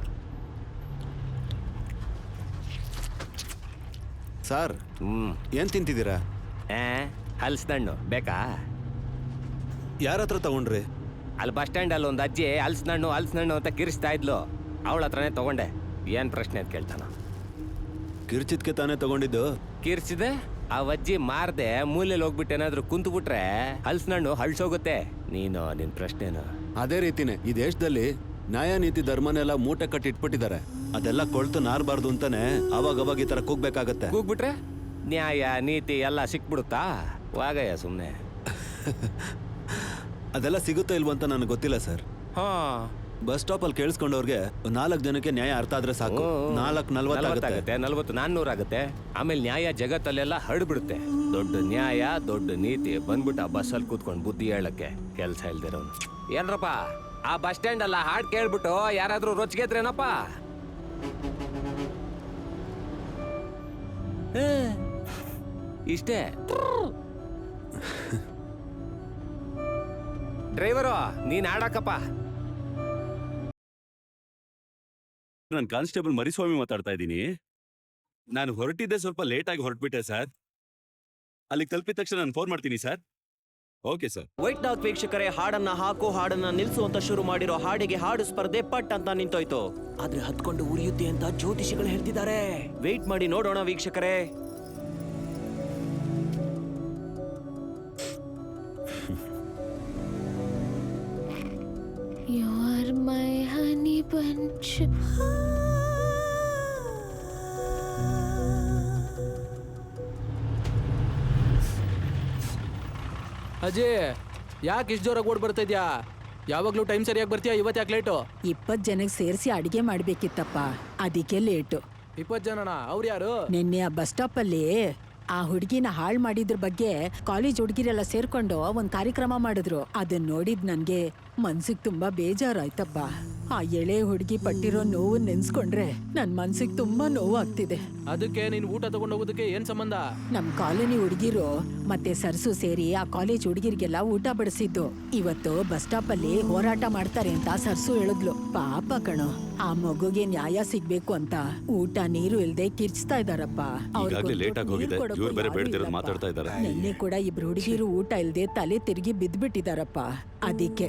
ಸರ್, ಏನ್ ತಿಂತಿದ್ದೀರಾ? ಹಲ್ಸ್ನಣ್ಣು ಬೇಕಾ? ಯಾರ ಹತ್ರ ತಗೊಂಡ್ರಿ? ಅಲ್ಲಿ ಬಸ್ ಸ್ಟ್ಯಾಂಡ್ ಅಲ್ಲಿ ಒಂದು ಅಜ್ಜಿ ಹಲ್ಸ್ನಣ್ಣು ಅಂತ ಕಿರಿಸ್ತಾ ಇದ್ಲು. ಅವಳ ಹತ್ರನೇ ತಗೊಂಡೆ. ಏನ್ ಪ್ರಶ್ನೆ ಅಂತ ಕೇಳ್ತಾನ. ಕಿರ್ಚಿದ್ಕೆ ತಾನೇ ತಗೊಂಡಿದ್ದು? ಕಿರ್ಚಿದೆ ಆ ಅಜ್ಜಿ ಮಾರ್ದೆ ಮೂಲೆಯಲ್ಲಿ ಹೋಗ್ಬಿಟ್ಟು ಏನಾದ್ರು ಕುಂತು ಬಿಟ್ರೆ ಹಲ್ಸ್ನಣ್ಣು ಹಳ್ಸೋಗುತ್ತೆ. ನೀನು ನಿನ್ ಪ್ರಶ್ನೆನು ಅದೇ ರೀತಿನೇ ಈ ದೇಶದಲ್ಲಿ ನ್ಯಾಯ ನೀತಿ ಧರ್ಮನೆಲ್ಲ ಮೂಟೆ ಕಟ್ಟಿ ಇಟ್ಬಿಟ್ಟಿದ್ದಾರೆ. ಅದೆಲ್ಲ ಕೊಳ್ತು ನಾರ್ಬಾರ್ದು ಅಂತಾನೆ ಅವಾಗ ಈ ತರ ಕೂಗ್ಬೇಕಾಗತ್ತೆ. ಕೂಗ್ಬಿಟ್ರೆ ನ್ಯಾಯ ನೀತಿ ಎಲ್ಲ ಸಿಕ್ಬಿಡುತ್ತಾ? ವಾಗಯ್ಯ ಸುಮ್ನೆ. ಅದೆಲ್ಲ ಸಿಗುತ್ತಾ ಇಲ್ವಂತ ನನಗೆ ಗೊತ್ತಿಲ್ಲ ಸರ್. ಬಸ್ ಸ್ಟಾಪ್ ಅಲ್ಲಿ ಕೇಳಿಸ್ಕೊಂಡವ್ರಿಗೆ 4 ಜನಕ್ಕೆ ನ್ಯಾಯ ಅರ್ಥ ಆದ್ರೆ ಸಾಕು. 440 ಆಗುತ್ತೆ, 40 400 ಆಗುತ್ತೆ. ಆಮೇಲೆ ನ್ಯಾಯ ಜಗತ್ತಲ್ಲೆಲ್ಲ ಹರಡ್ಬಿಡುತ್ತೆ. ದೊಡ್ಡ ನ್ಯಾಯ ದೊಡ್ಡ ನೀತಿ ಬಂದ್ಬಿಟ್ಟು ಆ ಬಸ್ಸಲ್ಲಿ ಕೂತ್ಕೊಂಡು ಬುದ್ಧಿ ಹೇಳಕ್ಕೆ ಕೆಲ್ಸ ಇಲ್ದಿರೋನು. ಏನ್ರಪ್ಪ, ಆ ಬಸ್ ಸ್ಟ್ಯಾಂಡ್ ಅಲ್ಲ ಹಾಡ್ ಕೇಳ್ಬಿಟ್ಟು ಯಾರಾದ್ರೂ ರೊಚ್ಚಿಗೆದ್ರೇನಪ್ಪ? ಇಷ್ಟೇ. ಡ್ರೈವರು, ನೀನ್ ಆಡಾಕಪ್ಪ. ನಾನು ಕಾನ್ಸ್ಟೇಬಲ್ ಮರಿಸ್ವಾಮಿ ಮಾತಾಡ್ತಾ ಇದ್ದೀನಿ. ನಾನು ಹೊರಟಿದ್ದೆ, ಸ್ವಲ್ಪ ಲೇಟಾಗಿ ಹೊರಟ್ಬಿಟ್ಟೆ ಸರ್. ಅಲ್ಲಿಗೆ ತಲುಪಿದ ತಕ್ಷಣ ನಾನು ಫೋನ್ ಮಾಡ್ತೀನಿ sir. Okay sir. White dog ವೀಕ್ಷಕರೇ, ಹಾಡನ್ನ ಹಾಕು ಹಾಡನ್ನ ನಿಲ್ಸು ಅಂತ ಶುರು ಮಾಡಿರೋ ಹಾಡಿಗೆ ಹಾಡು ಸ್ಪರ್ಧೆ ಪಟ್ ಅಂತ ನಿಂತೋಯ್ತು. ಆದ್ರೆ ಹತ್ಕೊಂಡು ಉರಿಯುತ್ತೆ ಅಂತ ಜ್ಯೋತಿಷಿಗಳು ಹೇಳ್ತಿದ್ದಾರೆ. ವೇಟ್ ಮಾಡಿ ನೋಡೋಣ ವೀಕ್ಷಕರೇ. You are my honey bunch. ಅಜ್ಜಿ, ಯಾಕೆ ಇಷ್ಟು ಜೋರಾಗಿ ಓಡ್ ಬರ್ತಾ ಇದ್ಯಾ? ಯಾವಾಗ್ಲೂ ಟೈಮ್ ಸರಿಯಾಗಿ ಬರ್ತೀಯಾ, ಇವತ್ತು ಯಾಕೆ ಲೇಟು? 20 ಜನಕ್ಕೆ ಸೇರಿಸಿ ಅಡಿಗೆ ಮಾಡ್ಬೇಕಿತ್ತಪ್ಪ, ಅದಕ್ಕೆ ಲೇಟು. 20 ಜನನಾ? ಅವ್ರು ಯಾರು? ನಿನ್ನೆ ಆ ಬಸ್ ಸ್ಟಾಪ್ ಅಲ್ಲಿ ಆ ಹುಡುಗಿನ ಹಾಳು ಮಾಡಿದ್ರ ಬಗ್ಗೆ ಕಾಲೇಜ್ ಹುಡುಗಿರೆಲ್ಲ ಸೇರ್ಕೊಂಡು ಒಂದ್ ಕಾರ್ಯಕ್ರಮ ಮಾಡಿದ್ರು. ಅದನ್ನ ನೋಡಿದ್ ನನ್ಗೆ ಮನ್ಸಿಗೆ ತುಂಬಾ ಬೇಜಾರಾಯ್ತಪ್ಪ. ಆ ಎಳೆ ಹುಡುಗಿ ಪಟ್ಟಿರೋ ನೋವು ನೆನ್ಸ್ಕೊಂಡ್ರೆ ನನ್ ಮನ್ಸಿಗೆ ತುಂಬಾ ನೋವು ಆಗ್ತಿದೆ. ಅದಕ್ಕೆ ನೀನ್ ಊಟ ತಗೊಂಡು ಹೋಗೋದಕ್ಕೆ ಏನ್ ಸಂಬಂಧ? ನಮ್ ಕಾಲೋನಿ ಹುಡುಗಿರು ಮತ್ತೆ ಸರ್ಸು ಸೇರಿ ಆ ಕಾಲೇಜ್ ಹುಡುಗಿರಿಗೆಲ್ಲ ಊಟ ಬಡಿಸಿದ್ದು. ಇವತ್ತು ಬಸ್ ಸ್ಟಾಪ್ ಅಲ್ಲಿ ಹೋರಾಟ ಮಾಡ್ತಾರೆ ಅಂತ ಸರ್ಸು ಹೇಳಿದ್ಲು. ಪಾಪ ಕಣೋ, ಆ ಮಗುಗೆ ನ್ಯಾಯ ಸಿಗ್ಬೇಕು ಅಂತ ಊಟ ನೀರು ಇಲ್ದೆ ಕಿರ್ಚ್ತಾ ಇದಾರಪ್ಪ. ನಿನ್ನೆ ಕೂಡ ಇಬ್ರು ಹುಡುಗಿರು ಊಟ ಇಲ್ದೆ ತಲೆ ತಿರುಗಿ ಬಿದ್ಬಿಟ್ಟಿದಾರಪ್ಪ. ಅದಕ್ಕೆ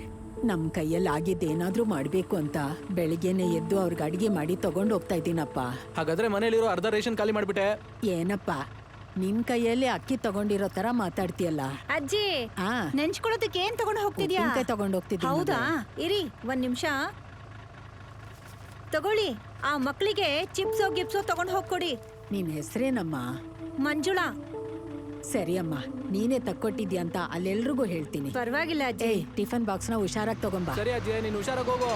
ನಮ್ ಕೈಯಲ್ಲಿ ಆಗಿದ್ದೇನಾದ್ರೂ ಮಾಡ್ಬೇಕು ಅಂತ ಬೆಳಿಗ್ಗೆನೆ ಎದ್ದು ಅವ್ರಿಗೆ ಅಡಿಗೆ ಮಾಡಿ ತಗೊಂಡ್ ಹೋಗ್ತಾ ಇದ್ದೀನಪ್ಪ. ಹಾಗಾದ್ರೆ ಮನೇಲಿರೋ ಅರ್ಧ ರೇಷನ್ ಖಾಲಿ ಮಾಡ್ಬಿಟ್ಟೆ. ಏನಪ್ಪ, ನಿನ್ ಕೈಯಲ್ಲಿ ಅಕ್ಕಿ ತಗೊಂಡಿರೋ ತರ ಮಾತಾಡ್ತೀಯಲ್ಲ. ಅಜ್ಜಿ, ನೆಂಚ್ಕೊಳ್ಳೋದಕ್ಕೆ ಏನ್ ತಗೊಂಡು ಹೋಗ್ತಿದ್ಯಾ? ತಗೊಂಡ್ ಹೋಗ್ತಿದ್ಯಾ? ಹೌದಾ, ಇರಿ ಒಂದ್ ನಿಮಿಷ. ತಗೊಳ್ಳಿ, ಆ ಮಕ್ಳಿಗೆ ಚಿಪ್ಸೋ ಗಿಪ್ಸೋ ತಗೊಂಡ್ ಹೋಗ್ಕೊಡಿ. ನಿನ್ ಹೆಸರೇನಮ್ಮ? ಮಂಜುಳಾ. ಸರಿ ಅಮ್ಮ, ನೀನೇ ತಕ್ಕೊಟ್ಟಿದ್ಯಾ ಅಂತ ಅಲ್ಲೆಲ್ರಿಗೂ ಹೇಳ್ತೀನಿ. ಪರವಾಗಿಲ್ಲ ಅಜ್ಜಿ. ಟಿಫನ್ ಬಾಕ್ಸ್ ನ ಹುಷಾರಾಗಿ ತಗೊಂಬಾ. ಸರಿ ಅಜ್ಜಿ, ನೀನ್ ಹುಷಾರಾಗಿ ಹೋಗೋ.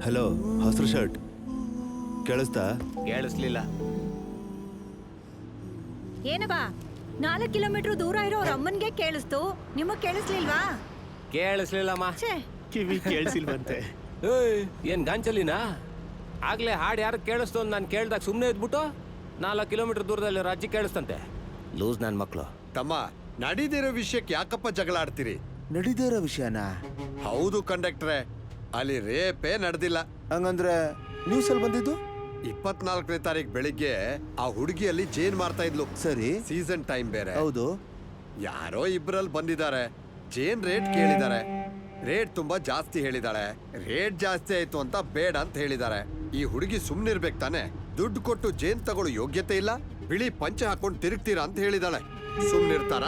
ಹಲೋ, ಹಸಿರು ಶರ್ಟ್ ಕೇಳಿಸ್ತಾ? ಕೇಳಿಸ್ಲಿಲ್ಲ. ಏನಬಾ, 4 ಕಿಲೋಮೀಟರ್ ದೂರ ಇರೋ ಅವ್ರ ಅಮ್ಮನ್ಗೆ ಕೇಳಿಸ್ತು, ನಿಮಗ್ ಕೇಳಿಸ್ಲಿಲ್ವಾ? ಕೇಳಿಸ್ಲಿಲ್ಲಮ್ಮ. ಕಿವಿ ಕೇಳಿಸಿಲ್ವಂತೆ. ಏನ್ ಗಾಂಚಲಿನಾ? ಆಗ್ಲೇ ಹಾಡು ಯಾರು ಕೇಳಿಸ್ತು ಅಂತ ನಾನು ಕೇಳ್ದಾಗ ಸುಮ್ಮನೆ ಇದ್ಬಿಟ್ಟು 4 ಕಿಲೋಮೀಟರ್ ದೂರದಲ್ಲಿ ರಾಜ್ಯ ಕೇಳಿಸ್ತಂತೆ. ಲೂಸ್ ನನ್ ಮಕ್ಳು. ತಮ್ಮ, ನಡೀದಿರೋ ವಿಷಯಕ್ಕೆ ಯಾಕಪ್ಪ ಜಗಳ ಆಡ್ತೀರಿ? ನಡೀದಿರೋ ವಿಷಯನ? ಹೌದು ಕಂಡಕ್ಟ್ರೆ, ಅಲ್ಲಿ ರೇಪೇ ನಡೆದಿಲ್ಲ. ಹಂಗಂದ್ರೆ ನ್ಯೂಸ್ ಅಲ್ಲಿ ಬಂದಿದ್ದು? 24ನೇ ತಾರೀಕು ಬೆಳಿಗ್ಗೆ ಆ ಹುಡುಗಿಯಲ್ಲಿ ಜೇನ್ ಮಾರ್ತಾ ಇದ್ಲು. ಸರಿ, ಸೀಸನ್ ಟೈಮ್ ಬೇರೆ. ಹೌದು. ಯಾರೋ ಇಬ್ರಲ್ಲಿ ಬಂದಿದ್ದಾರೆ. ಜೇನ್ ರೇಟ್ ಕೇಳಿದ್ದಾರೆ. ರೇಟ್ ತುಂಬಾ ಜಾಸ್ತಿ ಹೇಳಿದಾಳೆ. ರೇಟ್ ಜಾಸ್ತಿ ಆಯ್ತು ಅಂತ ಬೇಡ ಅಂತ ಹೇಳಿದ್ದಾರೆ. ಈ ಹುಡುಗಿ ಸುಮ್ನಿರ್ಬೇಕು ತಾನೆ? ದುಡ್ಡು ಕೊಟ್ಟು ಜೇನ್ ತಗೊಳ್ಳೋ ಯೋಗ್ಯತೆ ಇಲ್ಲ. ಬಿಳಿ ಪಂಚೆ ಹಾಕೊಂಡು ತಿರುಗ್ತೀರಾ ಅಂತ ಹೇಳಿದಾಳೆ. ಸುಮ್ನಿರ್ತಾರ?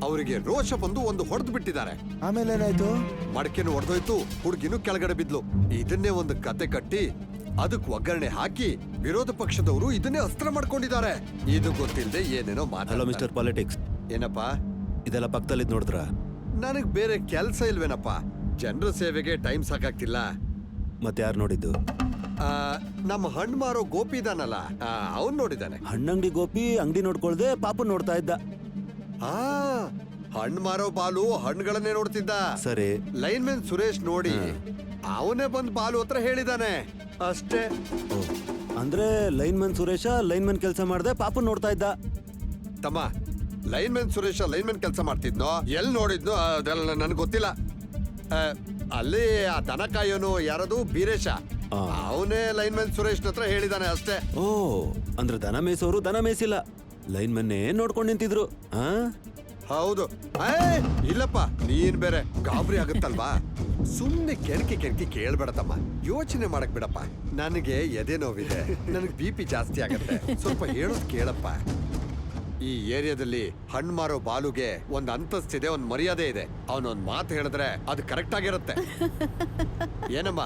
ಅವರಿಗೆ ರೋಷ ಬಂದು ಒಂದು ಹೊಡೆದು ಬಿಟ್ಟಿದ್ದಾರೆ. ಆಮೇಲೆ ಏನಾಯ್ತು? ಮಡಕೆನು ಹೊಡೆದೋಯ್ತು, ಹುಡುಗಿನೂ ಕೆಳಗಡೆ ಬಿದ್ಲು. ಇದನ್ನೇ ಒಂದು ಕತೆ ಕಟ್ಟಿ ಅದಕ್ಕೆ ಒಗ್ಗರಣೆ ಹಾಕಿ ವಿರೋಧ ಪಕ್ಷದವರು ಇದನ್ನೇ ಅಸ್ತ್ರ ಮಾಡ್ಕೊಂಡಿದ್ದಾರೆ. ಇದು ಗೊತ್ತಿಲ್ಲದೆ ಏನೇನೋ ಹಲೋ ಮಿಸ್ಟರ್ ಪಾಲಿಟಿಕ್ಸ್. ಏನಪ್ಪಾ ಇದೆಲ್ಲ ಪಕ್ಕದಲ್ಲಿ ನೋಡಿದ್ರ? ನನಗ್ ಬೇರೆ ಕೆಲ್ಸ ಇಲ್ವೇನಪ್ಪ? ಜನರ ಸೇವೆಗೆ ಟೈಮ್ ಸಾಕಾಗ್ತಿಲ್ಲ. ಮತ್ತೆ ಯಾರು ನೋಡಿದ್ದು? ನಮ್ಮ ಹಣ್ಣು ಮಾರೋ ಗೋಪಿ ಇದಾನಲ್ಲ, ಅವನ್ ನೋಡಿದಾನೆ. ಹಣ್ಣಂಗಡಿ ಗೋಪಿ ಅಂಗಡಿ ನೋಡ್ಕೊಳ್ದೆ ಪಾಪ ನೋಡ್ತಾ ಇದ್ದ. ಹಣ್ಣು ಮಾರೋ ಬಾಲು ಹಣ್ಣುಗಳನ್ನೇ ನೋಡ್ತಿದ್ದ. ಸರಿ. ಲೈನ್ ಮ್ಯಾನ್ ಸುರೇಶ್ ನೋಡಿ ಅವನೇ ಬಂದ್ ಬಾಲು ಹತ್ರ ಹೇಳಿದಾನೆ ಅಷ್ಟೇ. ಅಂದ್ರೆ lineman Suresh lineman ಕೆಲಸ ಮಾಡ್ದೆ ಪಾಪ ನೋಡ್ತಾ ಇದ್ದ. ತಮ್ಮ, lineman Suresh lineman ಕೆಲಸ ಮಾಡ್ತಿದ್ನೋ ಎಲ್ಲಿ ನೋಡಿದ್ನೋ ಅದೆಲ್ಲ ನನ್ಗೆ ಗೊತ್ತಿಲ್ಲ. ಅಲ್ಲಿ ಆ ದನ ಕಾಯೋನು ಯಾರದು ಬೀರೇಶ, ಅವನೇ ಲೈನ್ ಮ್ಯಾನ್ ಸುರೇಶ್ ಹತ್ರ ಹೇಳಿದಾನೆ ಅಷ್ಟೇ. ಓ, ಅಂದ್ರೆ ದನ ಮೇಯಿಸೋರು ದನ ಮೇಯಿಸಿಲ್ಲ, ಲೈನ್ ಮ್ಯಾನ್ನೇ ನೋಡ್ಕೊಂಡು ನಿಂತಿದ್ರು. ಹೌದು. ಇಲ್ಲಪ್ಪ, ನೀನ್ ಬೇರೆ ಗಾಬರಿ ಆಗುತ್ತಲ್ವಾ? ಸುಮ್ನೆ ಕೆಣಕಿ ಕೇಳ್ಬೇಡ ತಮ್ಮ, ಯೋಚನೆ ಮಾಡಕ್ ಬಿಡಪ್ಪ. ನನಗೆ ಎದೆ ನೋವಿದೆ, ನನಗೆ BP ಜಾಸ್ತಿ ಆಗತ್ತೆ, ಸ್ವಲ್ಪ ಹೇಳೋದ್ ಕೇಳಪ್ಪ. ಈ ಏರಿಯಾದಲ್ಲಿ ಹಣ್ಣು ಮಾರೋ ಬಾಲುಗೆ ಒಂದ್ ಅಂತಸ್ತಿದೆ, ಒಂದ್ ಮರ್ಯಾದೆ ಇದೆ. ಅವನೊಂದ್ ಮಾತು ಹೇಳಿದ್ರೆ ಅದು ಕರೆಕ್ಟ್ ಆಗಿರುತ್ತೆ. ಏನಮ್ಮ,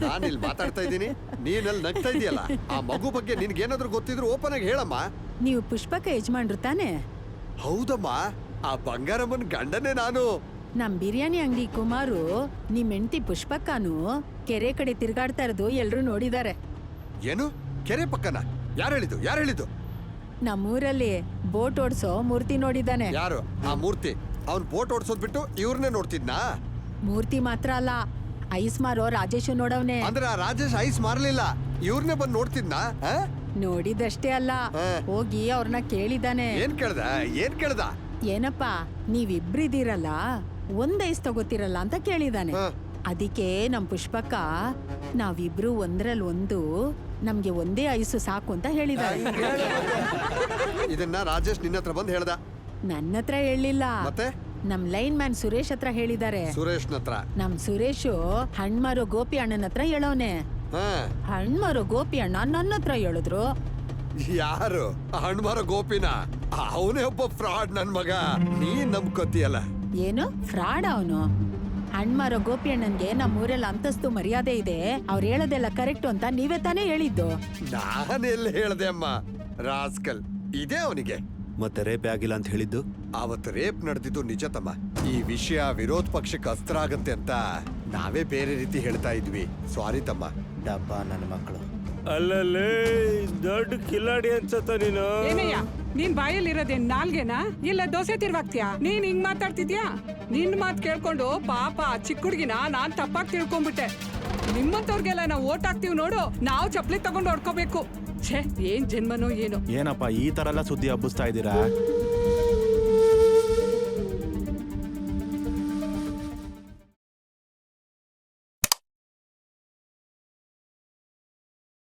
ನಾನು ಇಲ್ಲಿ ಮಾತಾಡ್ತಾ ಇದ್ದೀನಿ, ನೀನಲ್ಲಿ ನಗ್ತಾ ಇದೀಯಲ್ಲ? ಆ ಮಗು ಬಗ್ಗೆ ನಿನ್ಗೇನಾದ್ರೂ ಗೊತ್ತಿದ್ರು ಓಪನ್ ಆಗಿ ಹೇಳಮ್ಮ. ನೀವು ಪುಷ್ಪಕ ಯಜಮಾನ್ರು ತಾನೆ? ಹೌದಮ್ಮ, ಆ ಬಂಗಾರಮ್ಮನ್ ಗಂಡನೇ ನಾನು. ನಮ್ ಬಿರಿಯಾನಿ ಅಂಗಡಿ ಕುಮಾರು ನಿಮ್ ಹೆಂಡತಿ ಪುಷ್ಪಕ್ಕನು ಕೆರೆ ಕಡೆ ತಿರ್ಗಾಡ್ತಾ ಇರೋದು ಎಲ್ರು ನೋಡಿದ್ದಾರೆ. ಏನು? ಕೆರೆ ಪಕ್ಕನ? ಯಾರು ಹೇಳಿದ್ದು? ನಮ್ಮೂರಲ್ಲಿ ಬೋಟ್ ಓಡ್ಸೋ ಮೂರ್ತಿ ನೋಡಿದ್ದಾನೆ. ಯಾರು ಆ ಮೂರ್ತಿ? ಅವ್ನ್ ಬೋಟ್ ಓಡ್ಸೋದ್ ಬಿಟ್ಟು ಇವ್ರನ್ನೇ ನೋಡ್ತಿದ್ನಾ? ಮೂರ್ತಿ ಮಾತ್ರ ಅಲ್ಲ, ಐಸ್ ಮಾರೋ ರಾಜೇಶು ನೋಡವ್ನೆ. ಅಂದ್ರೆ ಆ ರಾಜೇಶ್ ಐಸ್ ಮಾರ್ಲಿಲ್ಲ, ಇವ್ರನ್ನೇ ಬಂದ್ ನೋಡ್ತಿದ್ನಾ? ನೋಡಿದಷ್ಟೇ ಅಲ್ಲ, ಹೋಗಿ ಅವ್ರನ್ನ ಕೇಳಿದಾನೆ. ಏನ್ ಕೇಳ್ದ? ಏನಪ್ಪಾ ನೀವಿಬ್ರಿದ್ದೀರಲ್ಲ, ಒಂದ್ ಐಸ್ ತಗೋತಿರಲ್ಲ ಅಂತ ಕೇಳಿದಾನೆ. ಅದಕ್ಕೆ ನಮ್ ಪುಷ್ಪಕ್ಕ ನಾವಿಬ್ರು ಒಂದ್ರಲ್ಲಿ ಒಂದು, ನಮ್ಗೆ ಒಂದೇ ಐಸು ಸಾಕು ಅಂತ ಹೇಳಿದಾರೆ. ಇದನ್ನ ರಾಜೇಶ್ ನಿನ್ನ ಹತ್ರ ಬಂದ್ ಹೇಳ್ದ? ನನ್ನ ಹತ್ರ ಹೇಳಿಲ್ಲ, ಮತ್ತೆ ನಮ್ ಲೈನ್ ಮ್ಯಾನ್ ಸುರೇಶ್ ಹತ್ರ ಹೇಳಿದ್ದಾರೆ. ಸುರೇಶ್ ಹತ್ರ? ನಮ್ ಸುರೇಶು ಹಣ್ಮಾರೋ ಗೋಪಿ ಅಣ್ಣನ ಹತ್ರ ಹೇಳೋನೆ. ಹಣ್ಮಾರೋ ಗೋಪಿ ಅಣ್ಣ ನನ್ನ ಹತ್ರ ಹೇಳಿದ್ರು. ಯಾರು? ಹಣ್ಮಾರ ಗೋಪಿನ? ಅವನೇ ಒಬ್ಬ ಫ್ರಾಡ್ ನನ್ ಮಗ, ನೀನ್ ನಂಬ್ಕೊತೀಯಲ್ಲ. ಏನು ಫ್ರಾಡ್ ಅವನು? ಹಣ್ಮಾರೋ ಗೋಪಿ ಅಣ್ಣನ್ಗೆ ನಮ್ಮೂರೆಲ್ಲ ಅಂತಸ್ತು ಮರ್ಯಾದೆ ಇದೆ, ಅವ್ರು ಹೇಳೋದೆಲ್ಲ ಕರೆಕ್ಟ್ ಅಂತ ನೀವೇ ತಾನೇ ಹೇಳಿದ್ದು. ನಾನೆಲ್ಲ ಹೇಳ್ದೆ ಅಮ್ಮ, ರಾಸ್ಕಲ್ ಇದೇ ಅವನಿಗೆ. ಮತ್ತೆ ರೇಪ್ ಆಗಿಲ್ಲ ಅಂತ ಹೇಳಿದ್ದು? ಅವತ್ತು ರೇಪ್ ನಡೆದಿದ್ದು ನಿಜ ತಮ್ಮ. ಈ ವಿಷಯ ವಿರೋಧ ಪಕ್ಷಕ್ಕೆ ಅಸ್ತ್ರ ಆಗತ್ತೆ ಅಂತ ನಾವೇ ಬೇರೆ ರೀತಿ ಹೇಳ್ತಾ ಇದ್ವಿ. ಸಾರಿ ತಮ್ಮ. ಡಬ್ಬ ನನ್ನ ಮಕ್ಕಳು. ಅಲ್ಲಲ್ಲೇ ದೊಡ್ಡ ಕಿಲಾಡಿ ಅನ್ಸತ್ತ ನೀನು. ಏನಯ್ಯ ನೀನ್ ಬಾಯಲ್ಲಿರೋದೇನ್ ನಾಲ್ಗೆನಾ ಇಲ್ಲ ದೋಸೆ ತಿರ್ವಾಕ್ತಿಯಾ? ನೀನ್ ಹಿಂಗ್ ಮಾತಾಡ್ತಿದ್ಯಾ? ನಿನ್ ಮಾತ್ ಕೇಳ್ಕೊಂಡು ಪಾಪ ಚಿಕ್ಕ ಹುಡ್ಗಿನ ನಾನ್ ತಪ್ಪಾಗಿ ತಿಳ್ಕೊಂಡ್ಬಿಟ್ಟೆ. ನಿಮ್ಮಂತವ್ರಿಗೆಲ್ಲ ನಾವು ಓಟ್ ಹಾಕ್ತಿವ್ ನೋಡು, ನಾವು ಚಪ್ಲಿ ತಗೊಂಡು ಹೊಡ್ಕೋಬೇಕು. ಛೇ, ಏನ್ ಜನ್ಮನೋ ಏನೋ. ಏನಪ್ಪ ಈ ತರ ಎಲ್ಲ ಸುದ್ದಿ ಹಬ್ಬಿಸ್ತಾ ಇದ್ದೀರಾ?